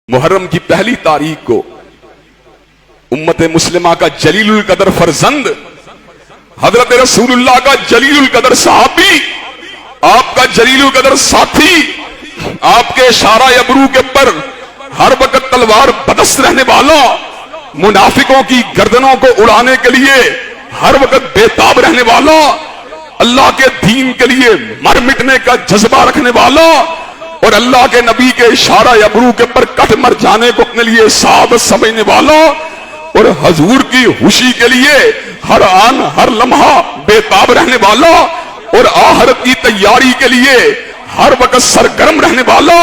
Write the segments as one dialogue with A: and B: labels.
A: محرم کی پہلی تاریخ کو امت مسلمہ کا جلیل القدر فرزند، حضرت رسول اللہ کا جلیل القدر صحابی، آپ کا جلیل القدر ساتھی، آپ کے اشارہ ابرو کے پر ہر وقت تلوار بدست رہنے والا، منافقوں کی گردنوں کو اڑانے کے لیے ہر وقت بےتاب رہنے والا، اللہ کے دین کے لیے مر مٹنے کا جذبہ رکھنے والا، اور اللہ کے نبی کے اشارہ ابرو کے پر کٹ مر جانے کو اپنے لیے سعادت سمجھنے والا، اور حضور کی خوشی کے لیے ہر آن ہر لمحہ بےتاب رہنے والا، اور آخرت کی تیاری کے لیے ہر وقت سرگرم رہنے والا،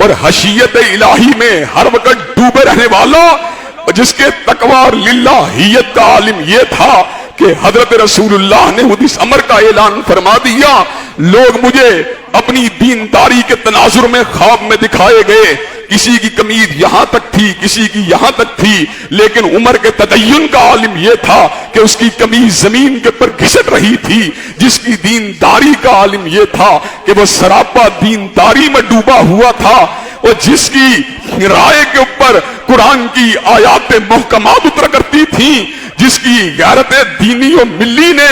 A: اور حشیت الہی میں ہر وقت ڈوبے رہنے والا، جس کے تقوی اور للہیت کا عالم یہ تھا کہ حضرت رسول اللہ نے اس امر کا اعلان فرما دیا، لوگ مجھے اپنی دینداری کے تناظر میں خواب میں دکھائے گئے، کسی کی قمیض یہاں تک تھی، کسی کی یہاں تک تھی، لیکن عمر کے تدین کا عالم یہ تھا کہ اس کی قمیض زمین کے پر گھسٹ رہی تھی، جس کی دینداری کا عالم یہ تھا کہ وہ سراپا دینداری میں ڈوبا ہوا تھا، اور جس کی رائے کے اوپر قرآن کی آیات محکمات اترا کرتی تھیں، جس کی غیرت دینی و ملی نے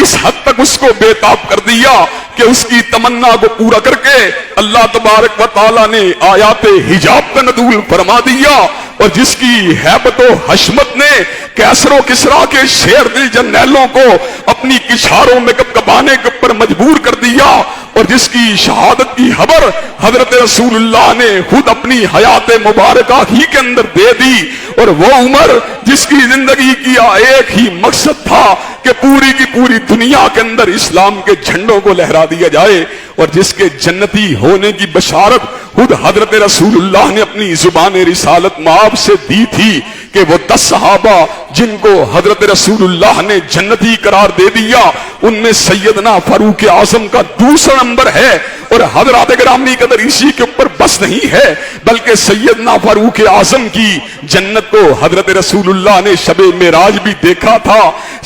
A: اس حد تک اس کو بےتاب کر دیا کہ اس کی تمنا کو پورا کر کے اللہ تبارک و تعالیٰ نے آیات حجاب کا نزول فرما دیا، اور جس کی ہیبت و حشمت نے کیسر و کسریٰ کے شیر دل جرنیلوں کو اپنی کچھاروں میں کپکپانے کے اوپر مجبور کر دیا، اور جس کی شہادت کی خبر حضرت رسول اللہ نے خود اپنی حیات مبارکہ ہی کے اندر دے دی، اور وہ عمر جس کی زندگی کی ایک ہی مقصد تھا کہ پوری کی پوری دنیا کے اندر اسلام کے جھنڈوں کو لہرا دیا جائے، اور جس کے جنتی ہونے کی بشارت خود حضرت رسول اللہ نے اپنی زبان رسالت مآب سے دی تھی کہ وہ 10 صحابہ جن کو حضرت رسول اللہ نے جنتی قرار دے دیا، ان میں سیدنا فاروق اعظم کا دوسرا نمبر ہے، اور حضرات گرامی قدر اسی کے اوپر بس نہیں ہے بلکہ سیدنا فاروق اعظم کی جنت کو حضرت رسول اللہ نے شب معراج بھی دیکھا تھا۔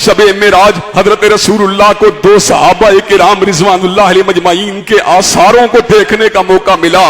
A: شب معراج حضرت رسول اللہ کو 2 صحابہ کرام رضوان اللہ علیہ مجمعین کے آثاروں کو دیکھنے کا موقع ملا۔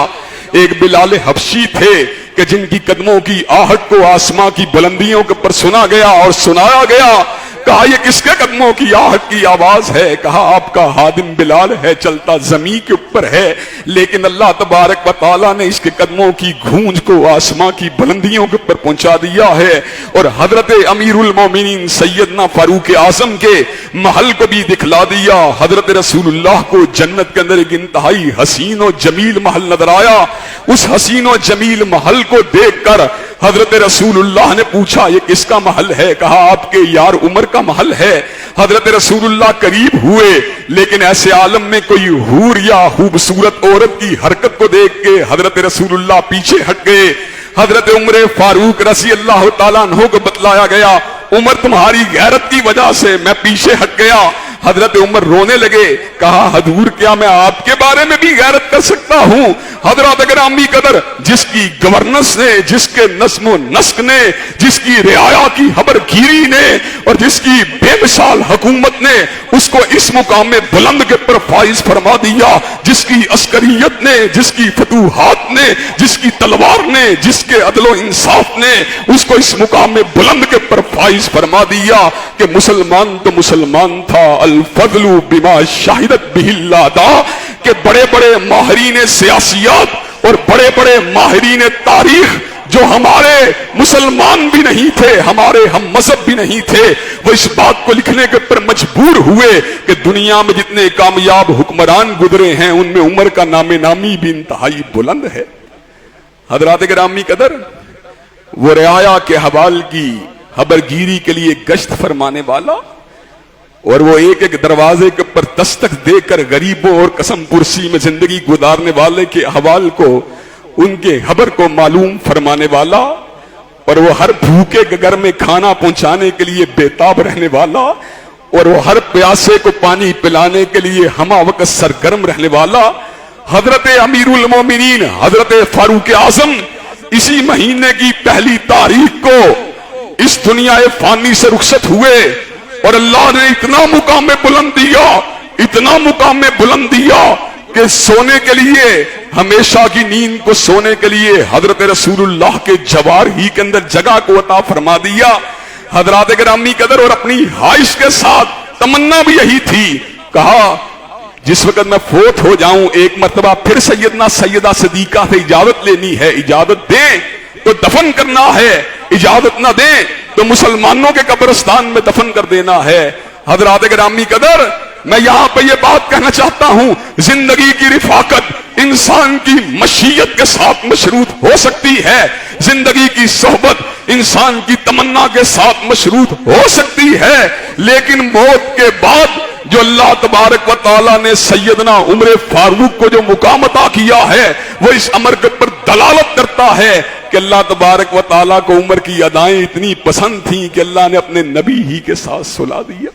A: ایک بلال حبشی تھے کہ جن کی قدموں کی آہٹ کو آسماں کی بلندیوں کے پر سنا گیا اور سنایا گیا، کہا یہ کس کے قدموں کی آہٹ کی آواز ہے؟ کہا آپ کا خادم بلال ہے، چلتا زمین کے اوپر ہے، لیکن اللہ تبارک و تعالیٰ نے اس کے قدموں کی گونج کو آسماں کی بلندیوں کے اوپر پہنچا دیا ہے، اور حضرت امیر المومنین سیدنا فاروق اعظم کے محل کو بھی دکھلا دیا۔ حضرت رسول اللہ کو جنت کے اندر ایک انتہائی حسین و جمیل محل نظر آیا، اس حسین و جمیل محل کو دیکھ کر حضرت رسول اللہ نے پوچھا یہ کس کا محل ہے؟ کہا آپ کے یار عمر کا محل ہے۔ حضرت رسول اللہ قریب ہوئے، لیکن ایسے عالم میں کوئی حور یا خوبصورت عورت کی حرکت کو دیکھ کے حضرت رسول اللہ پیچھے ہٹ گئے۔ حضرت عمر فاروق رضی اللہ تعالیٰ عنہ کو بتلایا گیا، عمر تمہاری غیرت کی وجہ سے میں پیچھے ہٹ گیا۔ حضرت عمر رونے لگے، کہا حضور کیا میں آپ کے بارے میں بھی غیرت کر سکتا ہوں؟ حضرات گرامی قدر جس کی گورننس نے، جس کے نظم و نسق نے، جس کی رعایا کی خبر گیری نے، اور جس کی بے مثال حکومت نے اس کو اس مقام میں بلند کے پر فائز فرما دیا، جس کی عسکریت نے، جس کی فتوحات نے، جس کی تلوار نے، جس کے عدل و انصاف نے اس کو اس مقام میں بلند کے پر فائز فرما دیا کہ مسلمان تو مسلمان تھا، الفضل بما شاہدت بہ الاداء، کہ بڑے بڑے ماہرین سیاسیات اور بڑے بڑے ماہرین تاریخ جو ہمارے مسلمان بھی نہیں تھے، ہمارے ہم مذہب بھی نہیں تھے، وہ اس بات کو لکھنے کے پر مجبور ہوئے کہ دنیا میں جتنے کامیاب حکمران گزرے ہیں ان میں عمر کا نام نامی بھی انتہائی بلند ہے۔ حضرات گرامی قدر وہ رعایا کے حوال کی خبرگیری کے لیے گشت فرمانے والا، اور وہ ایک ایک دروازے کے پر دستک دے کر غریبوں اور قسم پرسی میں زندگی گزارنے والے کے احوال کو، ان کے خبر کو معلوم فرمانے والا، اور وہ ہر بھوکے کے گھر میں کھانا پہنچانے کے لیے بےتاب رہنے والا، اور وہ ہر پیاسے کو پانی پلانے کے لیے ہمہ وقت سرگرم رہنے والا، حضرت امیر المومنین حضرت فاروق اعظم اسی مہینے کی پہلی تاریخ کو اس دنیا فانی سے رخصت ہوئے، اور اللہ نے اتنا مقام بلند دیا، اتنا مقام بلند دیا کہ سونے کے لیے، ہمیشہ کی نیند کو سونے کے لیے حضرت رسول اللہ کے جوار ہی کے اندر جگہ کو عطا فرما دیا۔ حضرات گرامی قدر، اور اپنی خواہش کے ساتھ تمنا بھی یہی تھی، کہا جس وقت میں فوت ہو جاؤں ایک مرتبہ پھر سیدنا سیدہ صدیقہ سے اجازت لینی ہے، اجازت دیں تو دفن کرنا ہے، اجازت نہ دیں تو مسلمانوں کے قبرستان میں دفن کر دینا ہے۔ حضرات گرامی قدر، میں یہاں پہ یہ بات کہنا چاہتا ہوں، زندگی کی رفاقت انسان کی مشیت کے ساتھ مشروط ہو سکتی ہے، زندگی کی صحبت انسان کی تمنا کے ساتھ مشروط ہو سکتی ہے، لیکن موت کے بعد جو اللہ تبارک و تعالیٰ نے سیدنا عمر فاروق کو جو مقام عطا کیا ہے، وہ اس امر کے پر دلالت کرتا ہے کہ اللہ تبارک و تعالیٰ کو عمر کی ادائیں اتنی پسند تھیں کہ اللہ نے اپنے نبی ہی کے ساتھ سلا دیا۔